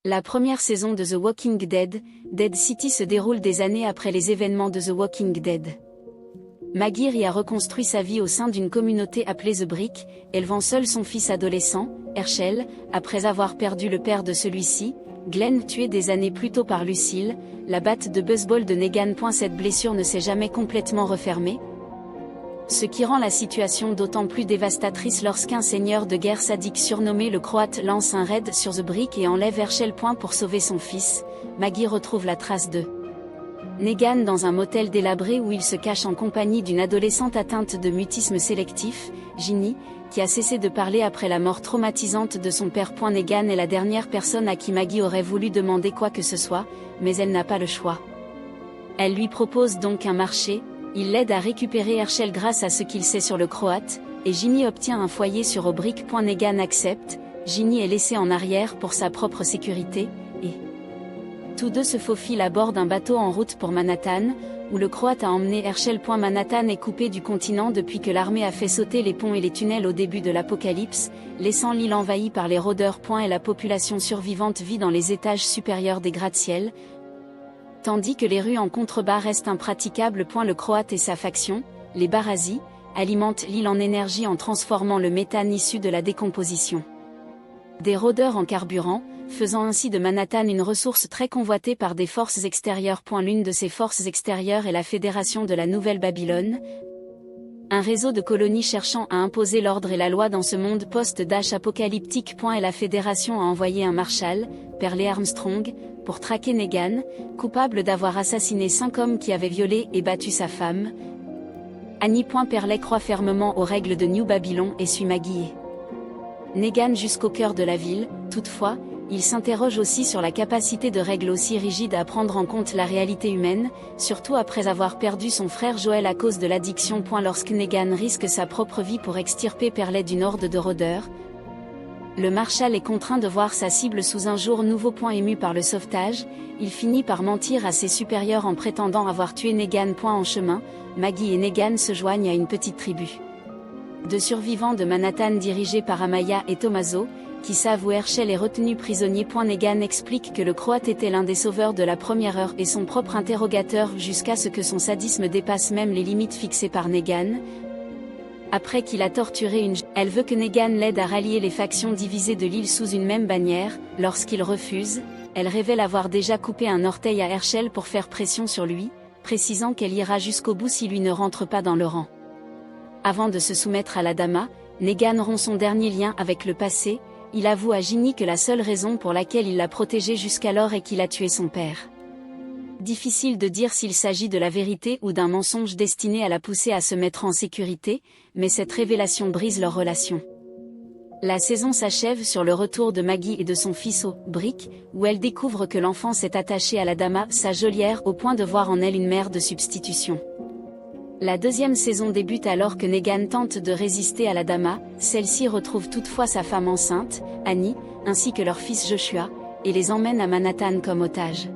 La première saison de The Walking Dead, Dead City se déroule des années après les événements de The Walking Dead. Maggie y a reconstruit sa vie au sein d'une communauté appelée The Brick, élevant seul son fils adolescent, Herschel, après avoir perdu le père de celui-ci, Glenn, tué des années plus tôt par Lucille, la batte de baseball de Negan. Cette blessure ne s'est jamais complètement refermée, ce qui rend la situation d'autant plus dévastatrice lorsqu'un seigneur de guerre sadique surnommé le Croate lance un raid sur The Brick et enlève Herschel. Pour sauver son fils, Maggie retrouve la trace de Negan dans un motel délabré où il se cache en compagnie d'une adolescente atteinte de mutisme sélectif, Ginny, qui a cessé de parler après la mort traumatisante de son père. Negan est la dernière personne à qui Maggie aurait voulu demander quoi que ce soit, mais elle n'a pas le choix. Elle lui propose donc un marché. Il l'aide à récupérer Herschel grâce à ce qu'il sait sur le Croate, et Ginny obtient un foyer sur The Brick. Negan accepte, Ginny est laissée en arrière pour sa propre sécurité, et tous deux se faufilent à bord d'un bateau en route pour Manhattan, où le Croate a emmené Herschel. Manhattan est coupé du continent depuis que l'armée a fait sauter les ponts et les tunnels au début de l'apocalypse, laissant l'île envahie par les rôdeurs. Et la population survivante vit dans les étages supérieurs des gratte-ciel, tandis que les rues en contrebas restent impraticables. Le Croate et sa faction, les Barasi, alimentent l'île en énergie en transformant le méthane issu de la décomposition des rôdeurs en carburant, faisant ainsi de Manhattan une ressource très convoitée par des forces extérieures. L'une de ces forces extérieures est la Fédération de la Nouvelle-Babylone, un réseau de colonies cherchant à imposer l'ordre et la loi dans ce monde post-apocalyptique. Et la Fédération a envoyé un marshal, Perley Armstrong, pour traquer Negan, coupable d'avoir assassiné 5 hommes qui avaient violé et battu sa femme. Annie. Perley croit fermement aux règles de New Babylon et suit Maggie et Negan jusqu'au cœur de la ville. Toutefois, il s'interroge aussi sur la capacité de règles aussi rigides à prendre en compte la réalité humaine, surtout après avoir perdu son frère Joel à cause de l'addiction. Lorsque Negan risque sa propre vie pour extirper Perley d'une horde de rôdeurs, le Marshal est contraint de voir sa cible sous un jour nouveau. Ému par le sauvetage, il finit par mentir à ses supérieurs en prétendant avoir tué Negan. En chemin, Maggie et Negan se joignent à une petite tribu de survivants de Manhattan dirigés par Amaya et Tommaso, qui savent où Herschel est retenu prisonnier. Negan explique que le Croate était l'un des sauveurs de la première heure et son propre interrogateur jusqu'à ce que son sadisme dépasse même les limites fixées par Negan. Après qu'il a torturé elle veut que Negan l'aide à rallier les factions divisées de l'île sous une même bannière. Lorsqu'il refuse, elle révèle avoir déjà coupé un orteil à Herschel pour faire pression sur lui, précisant qu'elle ira jusqu'au bout si lui ne rentre pas dans le rang. Avant de se soumettre à la Dama, Negan rompt son dernier lien avec le passé. Il avoue à Ginny que la seule raison pour laquelle il l'a protégée jusqu'alors est qu'il a tué son père. Difficile de dire s'il s'agit de la vérité ou d'un mensonge destiné à la pousser à se mettre en sécurité, mais cette révélation brise leur relation. La saison s'achève sur le retour de Maggie et de son fils au Brick, où elle découvre que l'enfant s'est attaché à la Dama, sa geôlière, au point de voir en elle une mère de substitution. La deuxième saison débute alors que Negan tente de résister à la Dama. Celle-ci retrouve toutefois sa femme enceinte, Annie, ainsi que leur fils Joshua, et les emmène à Manhattan comme otages.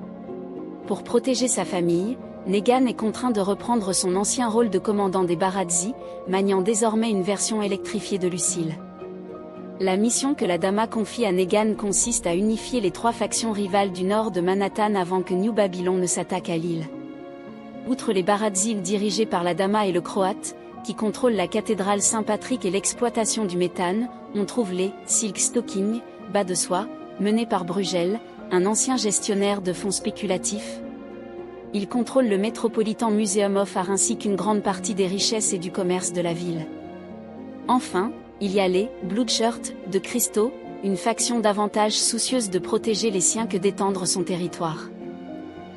Pour protéger sa famille, Negan est contraint de reprendre son ancien rôle de commandant des Barazzi, maniant désormais une version électrifiée de Lucille. La mission que la Dama confie à Negan consiste à unifier les 3 factions rivales du nord de Manhattan avant que New Babylon ne s'attaque à l'île. Outre les Barazzi dirigés par la Dama et le Croate, qui contrôlent la cathédrale Saint-Patrick et l'exploitation du méthane, on trouve les Silk Stocking, bas de soie, menés par Bruegel, un ancien gestionnaire de fonds spéculatifs. Il contrôle le Metropolitan Museum of Art ainsi qu'une grande partie des richesses et du commerce de la ville. Enfin, il y a les Bloodshirt de Christo, une faction davantage soucieuse de protéger les siens que d'étendre son territoire.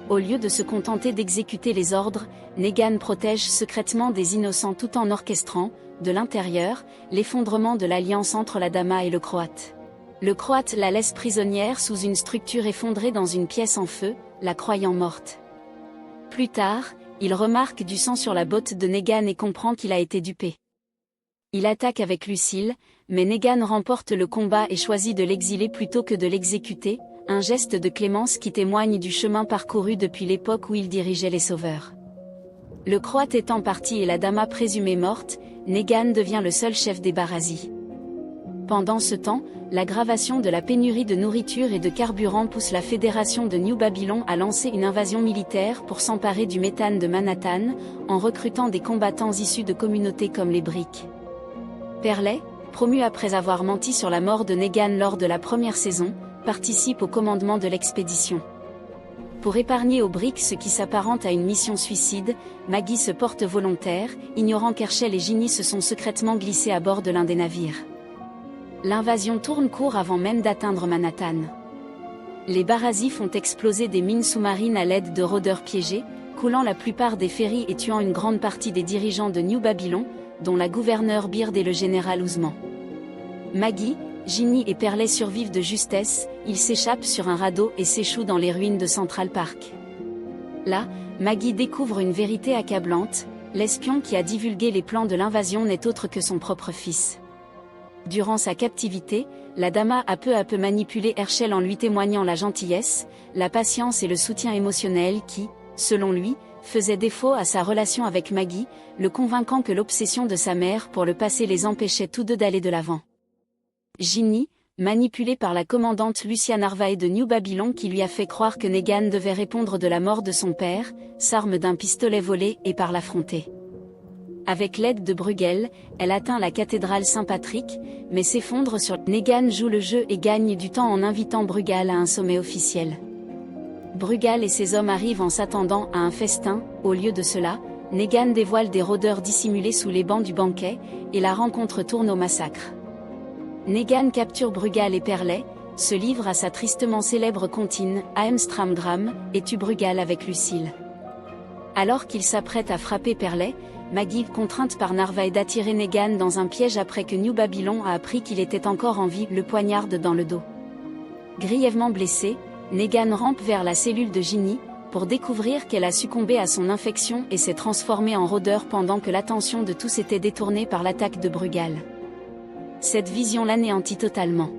Au lieu de se contenter d'exécuter les ordres, Negan protège secrètement des innocents tout en orchestrant, de l'intérieur, l'effondrement de l'alliance entre la Dama et le Croate. Le Croate la laisse prisonnière sous une structure effondrée dans une pièce en feu, la croyant morte. Plus tard, il remarque du sang sur la botte de Negan et comprend qu'il a été dupé. Il attaque avec Lucille, mais Negan remporte le combat et choisit de l'exiler plutôt que de l'exécuter, un geste de clémence qui témoigne du chemin parcouru depuis l'époque où il dirigeait les Sauveurs. Le Croate étant parti et la Dama présumée morte, Negan devient le seul chef des Barazzi. Pendant ce temps, l'aggravation de la pénurie de nourriture et de carburant pousse la Fédération de New Babylon à lancer une invasion militaire pour s'emparer du méthane de Manhattan, en recrutant des combattants issus de communautés comme les Brick. Perley, promu après avoir menti sur la mort de Negan lors de la première saison, participe au commandement de l'expédition. Pour épargner aux Brick ce qui s'apparente à une mission suicide, Maggie se porte volontaire, ignorant qu'Herschel et Ginny se sont secrètement glissés à bord de l'un des navires. L'invasion tourne court avant même d'atteindre Manhattan. Les Barasi font exploser des mines sous-marines à l'aide de rôdeurs piégés, coulant la plupart des ferries et tuant une grande partie des dirigeants de New Babylon, dont la gouverneure Beard et le général Ousmane. Maggie, Ginny et Perley survivent de justesse, ils s'échappent sur un radeau et s'échouent dans les ruines de Central Park. Là, Maggie découvre une vérité accablante, l'espion qui a divulgué les plans de l'invasion n'est autre que son propre fils. Durant sa captivité, la Dama a peu à peu manipulé Herschel en lui témoignant la gentillesse, la patience et le soutien émotionnel qui, selon lui, faisait défaut à sa relation avec Maggie, le convainquant que l'obsession de sa mère pour le passé les empêchait tous deux d'aller de l'avant. Ginny, manipulée par la commandante Lucia Narvaez de New Babylon qui lui a fait croire que Negan devait répondre de la mort de son père, s'arme d'un pistolet volé et part l'affronter. Avec l'aide de Bruegel, elle atteint la cathédrale Saint-Patrick, mais s'effondre sur Negan joue le jeu et gagne du temps en invitant Bruegel à un sommet officiel. Bruegel et ses hommes arrivent en s'attendant à un festin, au lieu de cela, Negan dévoile des rôdeurs dissimulés sous les bancs du banquet, et la rencontre tourne au massacre. Negan capture Bruegel et Perley, se livre à sa tristement célèbre comptine, Amstramgram, et tue Bruegel avec Lucille. Alors qu'il s'apprête à frapper Perley, Maggie, contrainte par Narvaez d'attirer Negan dans un piège après que New Babylon a appris qu'il était encore en vie, le poignarde dans le dos. Grièvement blessé, Negan rampe vers la cellule de Ginny, pour découvrir qu'elle a succombé à son infection et s'est transformée en rôdeur pendant que l'attention de tous était détournée par l'attaque de Bruegel. Cette vision l'anéantit totalement.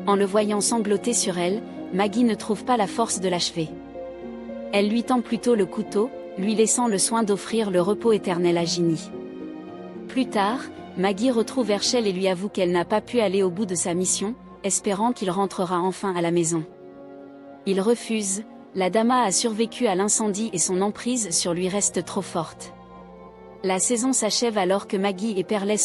En le voyant sangloter sur elle, Maggie ne trouve pas la force de l'achever. Elle lui tend plutôt le couteau, lui laissant le soin d'offrir le repos éternel à Ginny. Plus tard, Maggie retrouve Herschel et lui avoue qu'elle n'a pas pu aller au bout de sa mission, espérant qu'il rentrera enfin à la maison. Il refuse, la Dama a survécu à l'incendie et son emprise sur lui reste trop forte. La saison s'achève alors que Maggie et Perley